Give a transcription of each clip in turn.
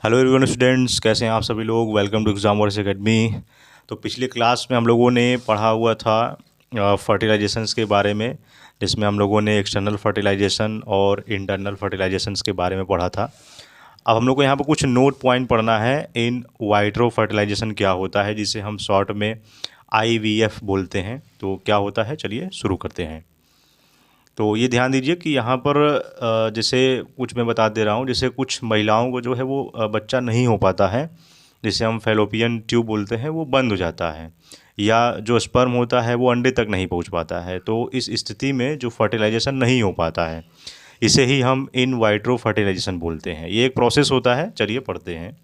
Hello everyone students, कैसे हैं आप सभी लोग। Welcome to exam warriors academy. तो पिछले क्लास में हम लोगों ने पढ़ा हुआ था फर्टिलाइजेशंस के बारे में, जिसमें हम लोगों ने एक्सटर्नल फर्टिलाइजेशन और इंटरनल फर्टिलाइजेशंस के बारे में पढ़ा था। अब हम लोग को यहाँ पर कुछ नोट पॉइंट पढ़ना है। इन वाइट्रो फर्टिलाइजेशन क्या होता है, जिसे हम शॉर्ट में IVF बोलते हैं। तो क्या होता है, चलिए शुरू करते हैं। तो ये ध्यान दीजिए कि यहाँ पर जैसे कुछ मैं बता दे रहा हूँ, जैसे कुछ महिलाओं को जो है वो बच्चा नहीं हो पाता है, जिसे हम फैलोपियन ट्यूब बोलते हैं, वो बंद हो जाता है, या जो स्पर्म होता है वो अंडे तक नहीं पहुँच पाता है। तो इस स्थिति में जो फर्टिलाइजेशन नहीं हो पाता है, इसे ही हम इन वाइट्रो फर्टिलाइजेशन बोलते हैं। ये एक प्रोसेस होता है, चलिए पढ़ते हैं।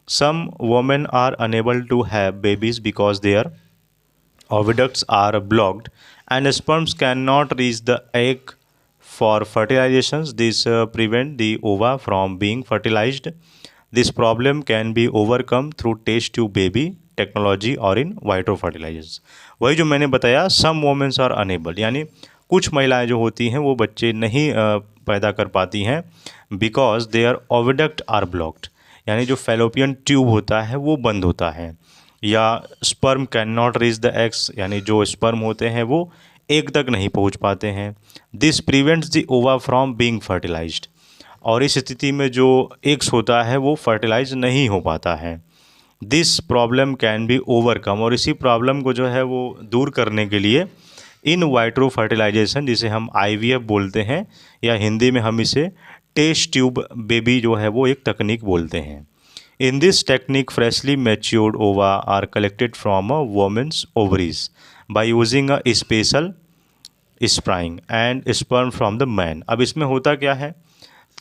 Some women are unable to have babies because their oviducts are blocked and sperms cannot reach the egg for fertilizations. This prevent the ova from being fertilized. This problem can be overcome through test tube baby technology और इन vitro fertilisers. वही जो मैंने बताया, सम women's are unable, यानी कुछ महिलाएं जो होती हैं वो बच्चे नहीं पैदा कर पाती हैं, because their oviduct are blocked, यानी जो फैलोपियन ट्यूब होता है वो बंद होता है, या sperm can not reach the eggs, यानी जो स्पर्म होते हैं वो एग तक नहीं पहुंच पाते हैं। दिस प्रिवेंट्स द ओवा फ्रॉम बीइंग फर्टिलाइज्ड, और इस स्थिति में जो एग्स होता है वो फर्टिलाइज नहीं हो पाता है। This problem can be overcome, और इसी प्रॉब्लम को जो है वो दूर करने के लिए इन वाइट्रो फर्टिलाइजेशन, जिसे हम IVF बोलते हैं, या हिंदी में हम इसे टेस्ट ट्यूब बेबी जो है वो एक तकनीक बोलते हैं। In this technique, freshly matured ova are collected from a woman's ovaries by using a special spring and sperm from the man। अब इसमें होता क्या है,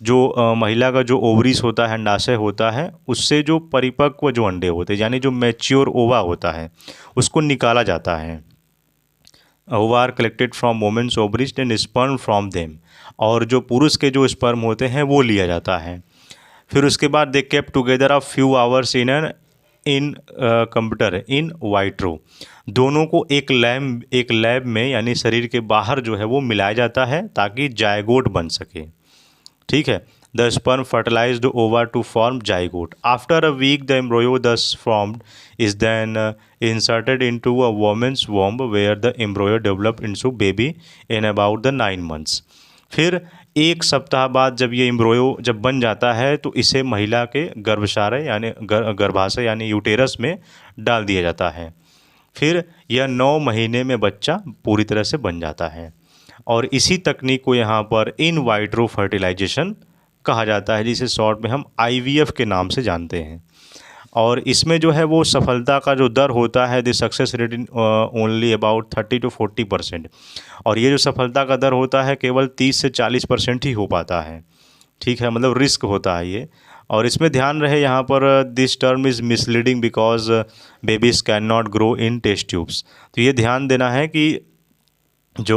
जो महिला का जो ओवरीज होता है, अंडाशय होता है, उससे जो परिपक्व जो अंडे होते हैं, यानी जो मैच्योर ओवा होता है, उसको निकाला जाता है। Ova are collected from women's ovaries and sperm from them, और जो पुरुष के जो स्पर्म होते हैं वो लिया जाता है। फिर उसके बाद they kept together a few hours in computer in vitro. दोनों को एक लैब में, यानी शरीर के बाहर जो है वो मिलाया जाता है, ताकि जायगोट बन सके। ठीक है। The sperm fertilized ova to form zygote. After a week the embryo thus formed is then inserted into a woman's womb where the embryo develop into baby in about the 9 months। फिर एक सप्ताह बाद जब ये एम्ब्रोयो जब बन जाता है, तो इसे महिला के गर्भाशय यानी गर्भाशय यानी यूटेरस में डाल दिया जाता है। फिर यह 9 महीने में बच्चा पूरी तरह से बन जाता है, और इसी तकनीक को यहाँ पर इन वाइट्रो फर्टिलाइजेशन कहा जाता है, जिसे शॉर्ट में हम IVF के नाम से जानते हैं। और इसमें जो है वो सफलता का जो दर होता है, the success rate in only about 30 to 40%, और ये जो सफलता का दर होता है केवल 30 से 40% ही हो पाता है। ठीक है, मतलब रिस्क होता है ये। और इसमें ध्यान रहे यहाँ पर, this term is misleading because babies can not grow in test tubes. तो ये ध्यान देना है कि जो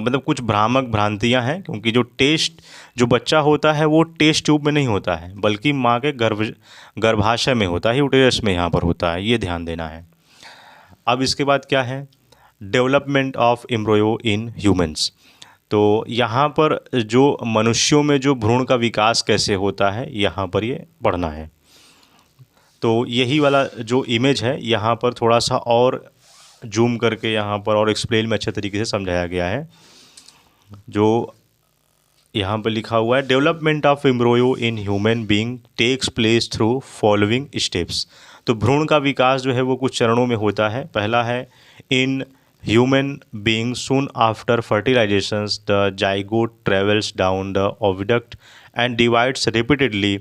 मतलब कुछ भ्रामक भ्रांतियां हैं, क्योंकि जो बच्चा होता है वो टेस्ट ट्यूब में नहीं होता है, बल्कि माँ के गर्भाशय में होता है, यूटेरस में यहाँ पर होता है, ये ध्यान देना है। अब इसके बाद क्या है, development of embryo in humans. तो यहाँ पर जो मनुष्यों में जो भ्रूण का विकास कैसे होता है, यहाँ पर ये पढ़ना है। तो यही वाला जो इमेज है यहाँ पर थोड़ा सा और जूम करके यहाँ पर और एक्सप्लेन में अच्छे तरीके से समझाया गया है। जो यहाँ पर लिखा हुआ है, development of embryo in human being takes place through following steps. तो भ्रूण का विकास जो है वो कुछ चरणों में होता है। पहला है, in human being soon after fertilizations the zygote travels down the oviduct and divides repeatedly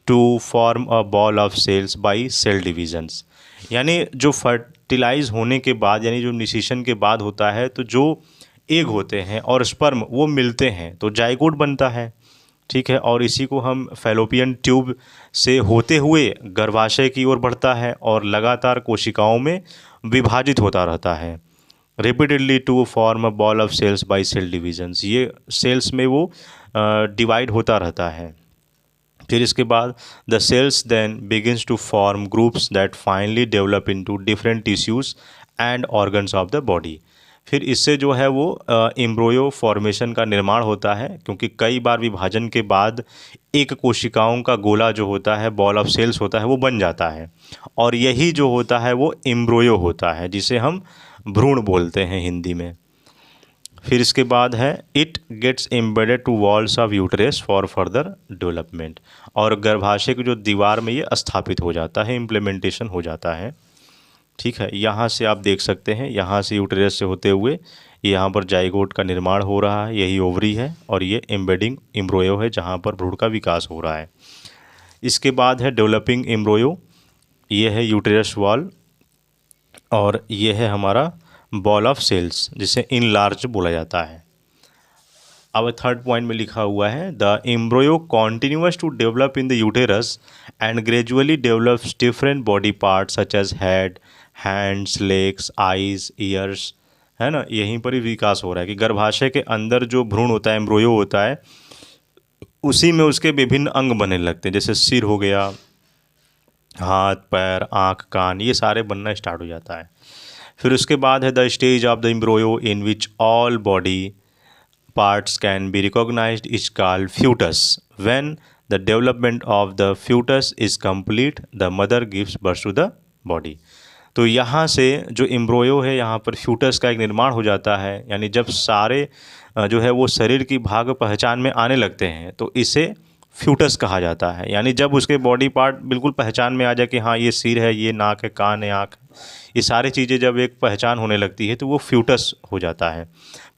to form a ball of cells by cell divisions. यानी जो फर्टिलाइज होने के बाद, यानी जो निषेचन के बाद होता है, तो जो एग होते हैं और स्पर्म वो मिलते हैं तो जाइगोट बनता है। ठीक है, और इसी को हम फैलोपियन ट्यूब से होते हुए गर्भाशय की ओर बढ़ता है और लगातार कोशिकाओं में विभाजित होता रहता है, repeatedly to form a ball of cells by cell divisions. ये सेल्स में वो डिवाइड होता रहता है। फिर इसके बाद the cells then begins to form groups that finally develop into different tissues and organs of the body. फिर इससे जो है वो एम्ब्रियो फॉर्मेशन का निर्माण होता है, क्योंकि कई बार विभाजन के बाद एक कोशिकाओं का गोला जो होता है, बॉल ऑफ सेल्स होता है, वो बन जाता है, और यही जो होता है वो एम्ब्रियो होता है, जिसे हम भ्रूण बोलते हैं हिंदी में। फिर इसके बाद है it gets embedded to walls of uterus for further development, और गर्भाशय की जो दीवार में ये स्थापित हो जाता है, इम्प्लीमेंटेशन हो जाता है। ठीक है, यहाँ से आप देख सकते हैं, यहाँ से यूटेरस से होते हुए यहाँ पर जाइगोट का निर्माण हो रहा है, यही ओवरी है, और ये एम्बेडिंग एम्ब्रियो है जहाँ पर भ्रूण का विकास हो रहा है। इसके बाद है डेवलपिंग एम्ब्रियो, ये है यूटेरस वॉल, और ये है हमारा बॉल ऑफ सेल्स, जिसे इनलार्ज बोला जाता है। अब थर्ड पॉइंट में लिखा हुआ है the embryo continuous to develop in the uterus and gradually develops different body parts such as head, hands, legs, eyes, ears, है ना। यहीं पर ही विकास हो रहा है कि गर्भाशय के अंदर जो भ्रूण होता है, एम्ब्रियो होता है, उसी में उसके विभिन्न अंग बनने लगते हैं, जैसे सिर हो गया, हाथ, पैर, आँख, कान, ये सारे बनना स्टार्ट हो जाता है। फिर उसके बाद है the stage of the embryo in which all body parts can be recognized is called fetus. When the development of the fetus is complete, the mother gives birth to the body. तो यहाँ से जो embryo है, यहाँ पर foetus का एक निर्माण हो जाता है, यानी जब सारे जो है वो शरीर की भाग पहचान में आने लगते हैं तो इसे फ्यूटस कहा जाता है। यानी जब उसके बॉडी पार्ट बिल्कुल पहचान में आ जाए कि हाँ ये सिर है, ये नाक है, कान है, आँख है, ये सारी चीज़ें जब एक पहचान होने लगती है तो वो फ्यूटस हो जाता है।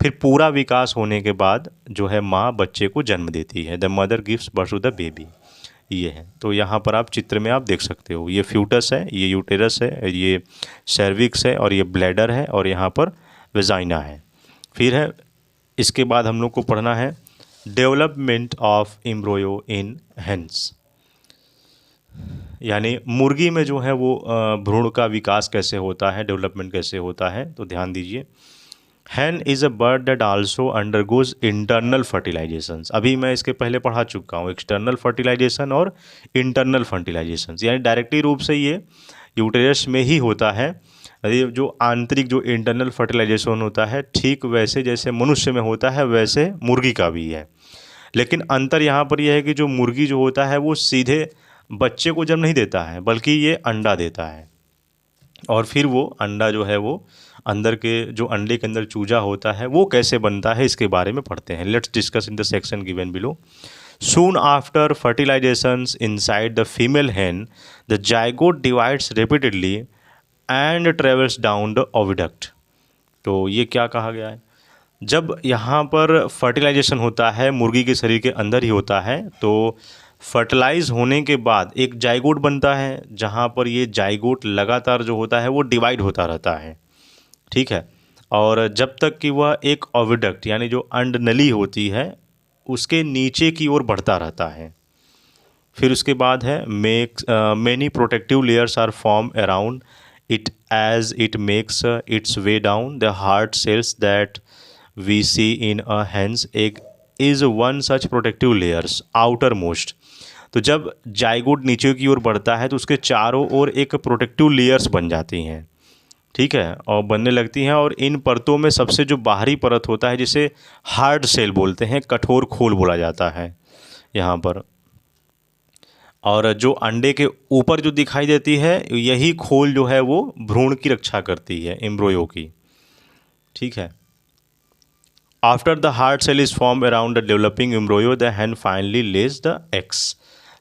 फिर पूरा विकास होने के बाद जो है माँ बच्चे को जन्म देती है, the mother gives birth to the baby, ये है। तो यहाँ पर आप चित्र में आप देख सकते हो, ये फ्यूटस है, ये यूटेरस है, ये सर्विक्स है, और ये ब्लैडर है, और यहाँ पर वेजाइना है। फिर है इसके बाद हम लोग को पढ़ना है development of embryo in hens, यानी मुर्गी में जो है वो भ्रूण का विकास कैसे होता है, डेवलपमेंट कैसे होता है। तो ध्यान दीजिए, hen is a bird that also undergoes internal fertilizations. अभी मैं इसके पहले पढ़ा चुका हूँ, एक्सटर्नल फर्टिलाइजेशन और इंटरनल फर्टिलाइजेशन, यानी डायरेक्टली रूप से ये यूटेरस में ही होता है। ये जो आंतरिक जो इंटरनल फर्टिलाइजेशन होता है, ठीक वैसे जैसे मनुष्य में होता है वैसे मुर्गी का भी है, लेकिन अंतर यहाँ पर यह है कि जो मुर्गी जो होता है वो सीधे बच्चे को जन्म नहीं देता है, बल्कि ये अंडा देता है, और फिर वो अंडा जो है वो अंदर के जो अंडे के अंदर चूजा होता है वो कैसे बनता है, इसके बारे में पढ़ते हैं। Let's discuss in the section given below. Soon after fertilizations inside the female hen, the zygote divides repeatedly and travels down the oviduct. तो ये क्या कहा गया है, जब यहाँ पर फर्टिलाइजेशन होता है, मुर्गी के शरीर के अंदर ही होता है, तो फर्टिलाइज होने के बाद एक जाइगोट बनता है, जहाँ पर ये जाइगोट लगातार जो होता है वो डिवाइड होता रहता है। ठीक है, और जब तक कि वह एक ओविडक्ट यानी जो अंडनली होती है उसके नीचे की ओर बढ़ता रहता है। फिर उसके बाद है many protective layers are form around it as it makes its way down the hard shells that we see in a hen's egg is one such protective layers outermost. तो जब जाइगोट नीचे की ओर बढ़ता है तो उसके चारों ओर एक प्रोटेक्टिव लेयर्स बन जाती हैं, ठीक है, और बनने लगती हैं, और इन परतों में सबसे जो बाहरी परत होता है जिसे हार्ड सेल बोलते हैं, कठोर खोल बोला जाता है यहाँ पर, और जो अंडे के ऊपर जो दिखाई देती है यही खोल जो है वो भ्रूण की रक्षा करती है, एम्ब्रियो की। ठीक है, after the hard shell is form around the developing embryo the hen finally lays the eggs.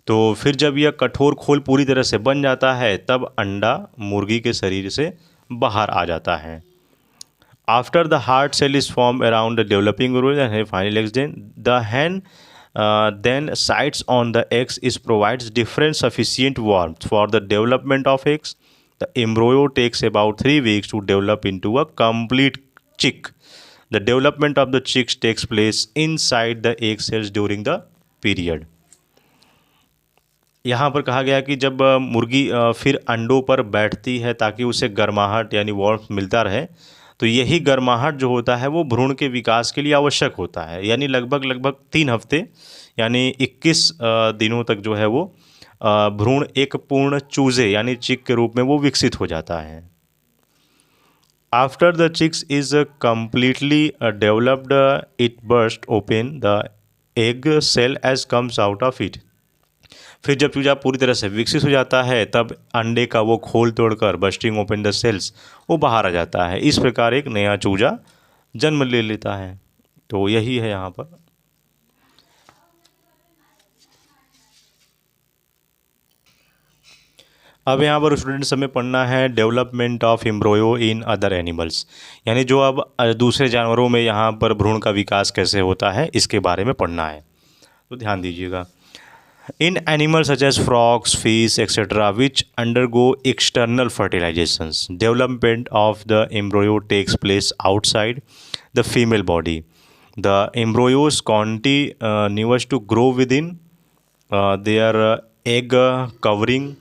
तो फिर जब यह कठोर खोल पूरी तरह से बन जाता है तब अंडा मुर्गी के शरीर से बाहर आ जाता है। After the hard shell is form around the developing embryo final eggs the hen then sites on the eggs is provides different sufficient warmth for the development of eggs. The embryo takes about 3 weeks to develop into a complete chick. The development of the chicks takes place inside the egg cells during the period. यहाँ पर कहा गया कि जब मुर्गी फिर अंडों पर बैठती है ताकि उसे गर्माहट यानी वार्मथ मिलता रहे, तो यही गर्माहट जो होता है वो भ्रूण के विकास के लिए आवश्यक होता है। यानी लगभग 3 हफ्ते यानी 21 दिनों तक जो है वो भ्रूण एक पूर्ण चूजे यानी चिक के रूप में वो विकसित हो जाता है। After the chicks is completely developed, it burst open the egg cell as comes out of it. फिर जब चूजा पूरी तरह से विकसित हो जाता है तब अंडे का वो खोल तोड़कर बस्टिंग ओपन द सेल्स वो बाहर आ जाता है। इस प्रकार एक नया चूजा जन्म ले लेता है। तो यही है यहाँ पर। अब यहाँ पर स्टूडेंट्स हमें पढ़ना है development of embryo in other animals, यानी जो अब दूसरे जानवरों में यहाँ पर भ्रूण का विकास कैसे होता है इसके बारे में पढ़ना है। तो ध्यान दीजिएगा। In animals such as frogs, fish, etc., which undergo external fertilizations, development of the embryo takes place outside the female body. The embryos continues to grow within their egg covering.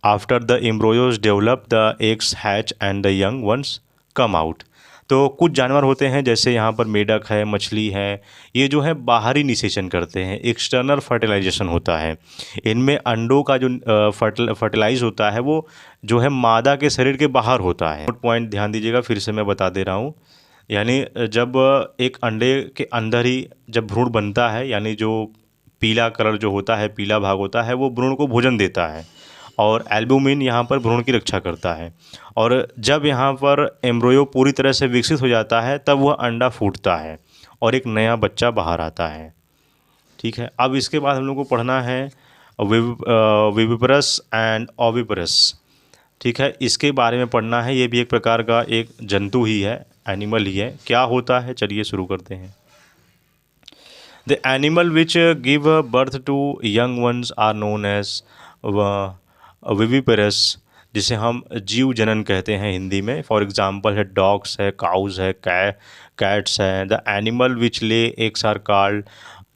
After the embryos develop, the eggs hatch and the young ones come out. तो कुछ जानवर होते हैं जैसे यहाँ पर मेढक है, मछली है, ये जो है बाहरी निषेचन करते हैं, एक्सटर्नल फर्टिलाइजेशन होता है। इनमें अंडों का जो फर्टिलाइज होता है वो जो है मादा के शरीर के बाहर होता है। पॉइंट ध्यान दीजिएगा, फिर से मैं बता दे रहा हूँ। यानी जब एक अंडे के अंदर ही जब भ्रूण बनता है, यानी जो पीला कलर जो होता है, पीला भाग होता है, वो भ्रूण को भोजन देता है और एल्ब्यूमिन यहाँ पर भ्रूण की रक्षा करता है। और जब यहाँ पर एम्ब्रोयो पूरी तरह से विकसित हो जाता है तब वह अंडा फूटता है और एक नया बच्चा बाहर आता है। ठीक है, अब इसके बाद हम लोग को पढ़ना है विविपरस एंड ओविपरस। ठीक है, इसके बारे में पढ़ना है। ये भी एक प्रकार का एक जंतु ही है, एनिमल ही है। क्या होता है, चलिए शुरू करते हैं। The animal which give birth to young ones are known as viviparous, जिसे हम जीव जनन कहते हैं हिंदी में। फॉर एग्जांपल है डॉग्स है, काउज है, कैट्स है। The animal which lay eggs are called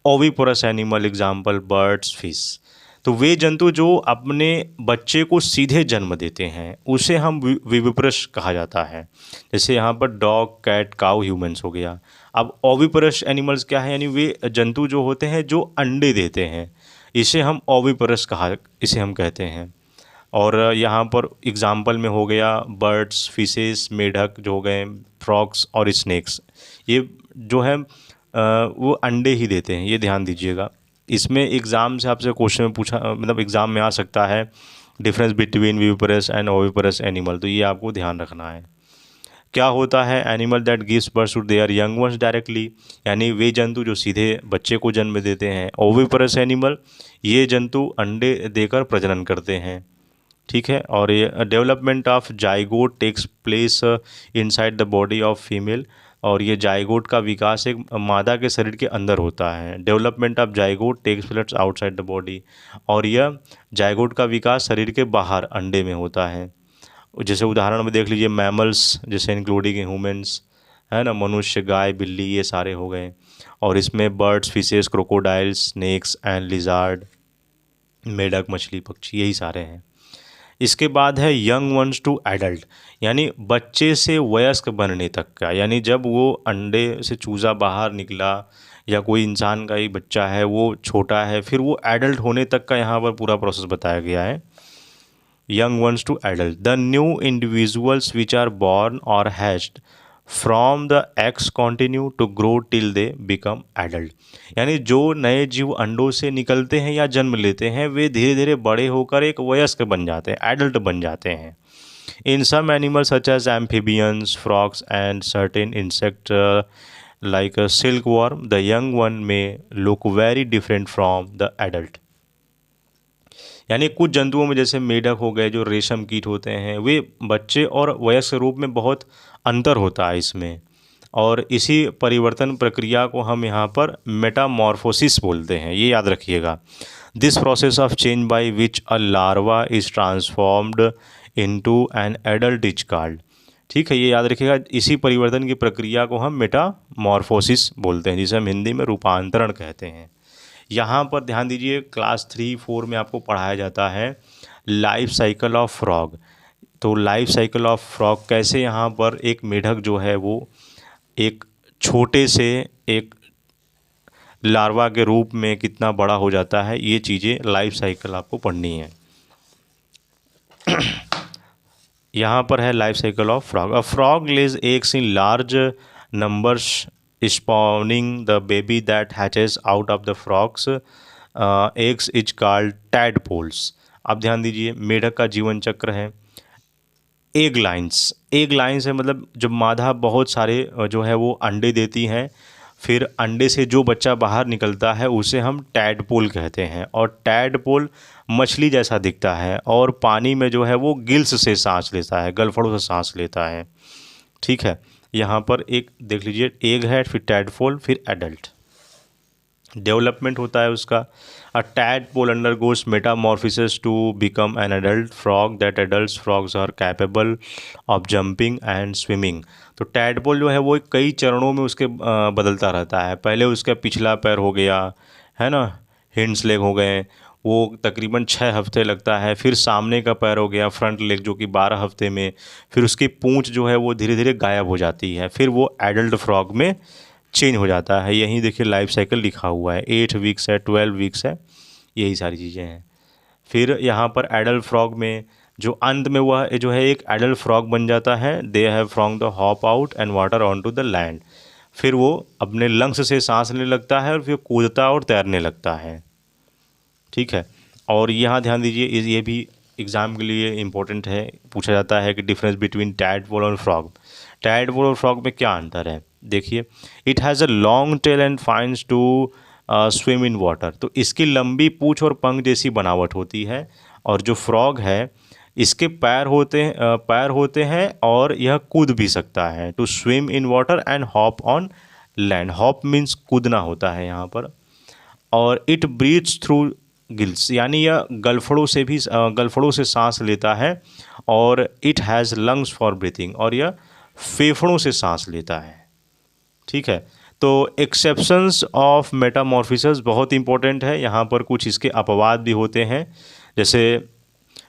oviparous animal, example birds, fish. तो वे जंतु जो अपने बच्चे को सीधे जन्म देते हैं उसे हम विविपरस कहा जाता है। जैसे यहाँ पर डॉग, कैट, काउ, ह्यूमंस हो गया। अब ओविपोरस एनिमल्स क्या है, यानी वे जंतु जो होते हैं जो अंडे देते हैं, इसे हम ओविपोरस इसे हम कहते हैं। और यहाँ पर एग्जाम्पल में हो गया बर्ड्स, फिशेस, मेढक जो हो गए, फ्रॉग्स और स्नेक्स, ये जो है वो अंडे ही देते हैं, ये ध्यान दीजिएगा। इसमें एग्ज़ाम से आपसे क्वेश्चन में पूछा, मतलब एग्ज़ाम में आ सकता है difference between viviparous and oviparous animal, तो ये आपको ध्यान रखना है। क्या होता है, animal that gives birth to their young ones directly, यानी वे जंतु जो सीधे बच्चे को जन्म देते हैं। ओविपरस एनिमल, ये जंतु अंडे देकर प्रजनन करते हैं। ठीक है, और ये development of zygote takes place inside the body of female, और ये जाइगोट का विकास एक मादा के शरीर के अंदर होता है। Development of zygote takes place outside the body, और यह जाइगोट का विकास शरीर के बाहर अंडे में होता है। जैसे उदाहरण में देख लीजिए मैमल्स, जैसे इंक्लूडिंग ह्यूमंस, है ना, मनुष्य, गाय, बिल्ली, ये सारे हो गए। और इसमें birds, fishes, crocodiles, snakes and lizard, मेढक, मछली, पक्षी, यही सारे हैं। इसके बाद है यंग वंस टू एडल्ट, यानी बच्चे से वयस्क बनने तक का, यानी जब वो अंडे से चूज़ा बाहर निकला या कोई इंसान का ही बच्चा है वो छोटा है, फिर वो एडल्ट होने तक का यहाँ पर पूरा प्रोसेस बताया गया है। Young ones to adult, the new individuals which are born or hatched from the eggs continue to grow till they become adult, यानी जो नए जीव अंडों से निकलते हैं या जन्म लेते हैं वे धीरे धीरे बड़े होकर एक वयस्क बन जाते हैं, एडल्ट बन जाते हैं। In some animals such as amphibians, frogs and certain insect like silkworm, the young one may look very different from the adult, यानी कुछ जंतुओं में जैसे मेढक हो गए जो रेशम कीट होते हैं, वे बच्चे और वयस्क रूप में बहुत अंतर होता है इसमें। और इसी परिवर्तन प्रक्रिया को हम यहाँ पर मेटामॉर्फोसिस बोलते हैं, ये याद रखिएगा। This process of change by which a larva is transformed into an adult is called. ठीक है, ये याद रखिएगा, इसी परिवर्तन की प्रक्रिया को हम मेटामॉर्फोसिस बोलते हैं, जिसे हम हिंदी में रूपांतरण कहते हैं। यहाँ पर ध्यान दीजिए, क्लास 3-4 में आपको पढ़ाया जाता है लाइफ साइकिल ऑफ फ्रॉग। तो लाइफ साइकिल ऑफ फ्रॉग कैसे यहाँ पर एक मेढक जो है वो एक छोटे से एक लार्वा के रूप में कितना बड़ा हो जाता है, ये चीज़ें लाइफ साइकिल आपको पढ़नी है। यहाँ पर है life cycle of frog. A frog lays eggs in large numbers spawning the baby that hatches out of the frog's eggs is called tadpoles. अब ध्यान दीजिए, मेढक का जीवन चक्र है। एग लाइन्स है मतलब जब मादा बहुत सारे जो है वो अंडे देती हैं, फिर अंडे से जो बच्चा बाहर निकलता है उसे हम टैडपोल कहते हैं। और टैडपोल मछली जैसा दिखता है और पानी में जो है वो गिल्स से सांस लेता है, गलफड़ों से सांस लेता है। ठीक है, यहाँ पर एक देख लीजिए, एग है, फिर टैडपोल, फिर एडल्ट। डेवलपमेंट होता है उसका। A tadpole undergoes metamorphosis to become an adult frog that adult frogs are capable of jumping and swimming. तो टैडपोल जो है वो कई चरणों में उसके बदलता रहता है। पहले उसका पिछला पैर हो गया, है ना, हिंड्स लेग हो गए, वो तकरीबन 6 हफ्ते लगता है। फिर सामने का पैर हो गया, फ्रंट लेग, जो कि 12 हफ्ते में। फिर उसकी पूंछ जो है वो धीरे धीरे गायब हो जाती है, फिर वो एडल्ट फ्रॉग में चेंज हो जाता है। यहीं देखिए लाइफ साइकिल लिखा हुआ है, 8 वीक्स है, 12 वीक्स है, यही सारी चीज़ें हैं। फिर यहाँ पर एडल्ट फ्रॉग में जो अंत में हुआ जो है एक एडल्ट फ्रॉग बन जाता है। They have from the hop out and water on to the land. फिर वो अपने लंग्स से सांस लेने लगता है और फिर कूदता और तैरने लगता है। ठीक है, और यहाँ ध्यान दीजिए, ये भी एग्ज़ाम के लिए इम्पोर्टेंट है, पूछा जाता है कि डिफरेंस बिटवीन टैडपोल और फ्रॉग। टैडपोल और फ्रॉग में क्या अंतर है? देखिए, it has a long tail and fins to swim in water. तो इसकी लंबी पूँछ और पंख जैसी बनावट होती है। और जो फ्रॉग है, इसके पैर होते हैं और यह कूद भी सकता है। To swim in water and hop on land. Hop means कूदना होता है यहाँ पर। और इट ब्रीथ्स थ्रू गिल्स, यानी यह गलफड़ों से सांस लेता है। और it has lungs for breathing, और यह फेफड़ों से सांस लेता है। ठीक है, तो एक्सेप्शंस ऑफ मेटामॉर्फिसिस बहुत इंपॉर्टेंट है। यहाँ पर कुछ इसके अपवाद भी होते हैं, जैसे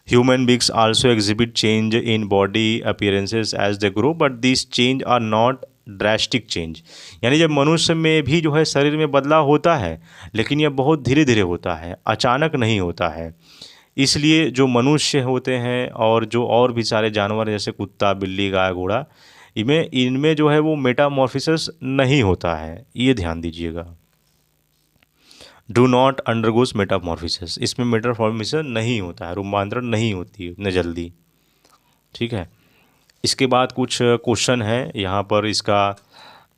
human beings also exhibit change in body appearances as they grow, but this change are not drastic change. यानी जब मनुष्य में भी जो है शरीर में बदलाव होता है, लेकिन यह बहुत धीरे धीरे होता है, अचानक नहीं होता है। इसलिए जो मनुष्य होते हैं और जो और भी सारे जानवर जैसे कुत्ता, बिल्ली, गाय, घोड़ा, इनमें जो है वो मेटामॉर्फिसिस नहीं होता है, ये ध्यान दीजिएगा। डू नॉट अंडरगोस मेटामॉर्फिसिस, इसमें मेटामॉर्फिसिस नहीं होता है, रूपांतरण नहीं होती है इतने जल्दी। ठीक है, इसके बाद कुछ क्वेश्चन है यहाँ पर,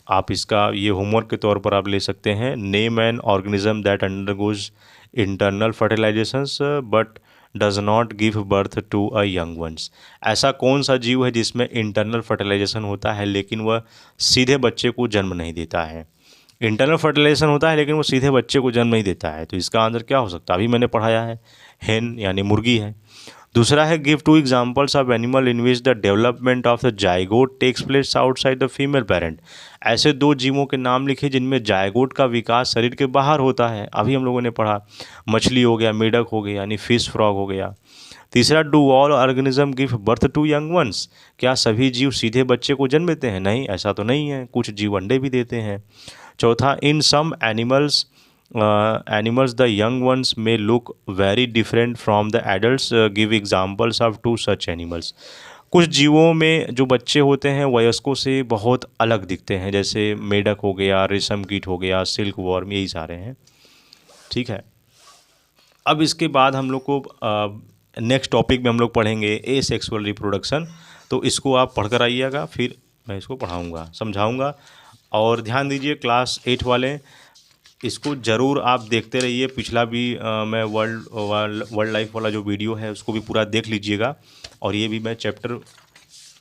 आप इसका ये होमवर्क के तौर पर आप ले सकते हैं। Name an organism that undergoes internal fertilizations but does not give birth to a young ones. ऐसा कौन सा जीव है जिसमें इंटरनल फर्टिलाइजेशन होता है लेकिन वह सीधे बच्चे को जन्म नहीं देता है? इंटरनल फर्टिलाइजेशन होता है लेकिन वो सीधे बच्चे को जन्म नहीं देता है, तो इसका आंसर क्या हो सकता है? अभी मैंने पढ़ाया है, हेन यानी मुर्गी है। दूसरा है give 2 examples of animal in which the development of the zygote takes place outside the female parent. ऐसे 2 जीवों के नाम लिखे जिनमें जाइगोट का विकास शरीर के बाहर होता है। अभी हम लोगों ने पढ़ा, मछली हो गया, मेढक हो गया, यानी फिश फ्रॉग हो गया। तीसरा, do all organism give birth to young ones. क्या सभी जीव सीधे बच्चे को जन्म देते हैं? नहीं, ऐसा तो नहीं है, कुछ जीव अंडे भी देते हैं। चौथा, in some animals the young ones may look very different from the adults, give examples of 2 such animals. कुछ जीवों में जो बच्चे होते हैं वयस्कों से बहुत अलग दिखते हैं, जैसे मेढक हो गया, रेशम कीट हो गया, सिल्क वॉर्म, यही सारे हैं। ठीक है, अब इसके बाद हम लोग को नेक्स्ट टॉपिक में हम लोग पढ़ेंगे ए सेक्सुअल रिप्रोडक्शन। तो इसको आप पढ़कर आइएगा, फिर मैं इसको पढ़ाऊँगा, समझाऊँगा। और ध्यान दीजिए क्लास 8 वाले, इसको ज़रूर आप देखते रहिए। पिछला भी मैं वर्ल्ड लाइफ वाला जो वीडियो है उसको भी पूरा देख लीजिएगा। और ये भी मैं चैप्टर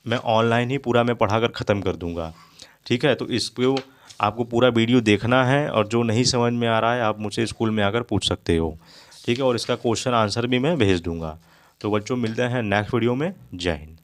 मैं ऑनलाइन ही पूरा मैं पढ़ाकर ख़त्म कर दूंगा। ठीक है, तो इसको आपको पूरा वीडियो देखना है, और जो नहीं समझ में आ रहा है आप मुझसे स्कूल में आकर पूछ सकते हो। ठीक है, और इसका क्वेश्चन आंसर भी मैं भेज दूंगा। तो बच्चों, मिलते हैं नेक्स्ट वीडियो में। जय हिंद।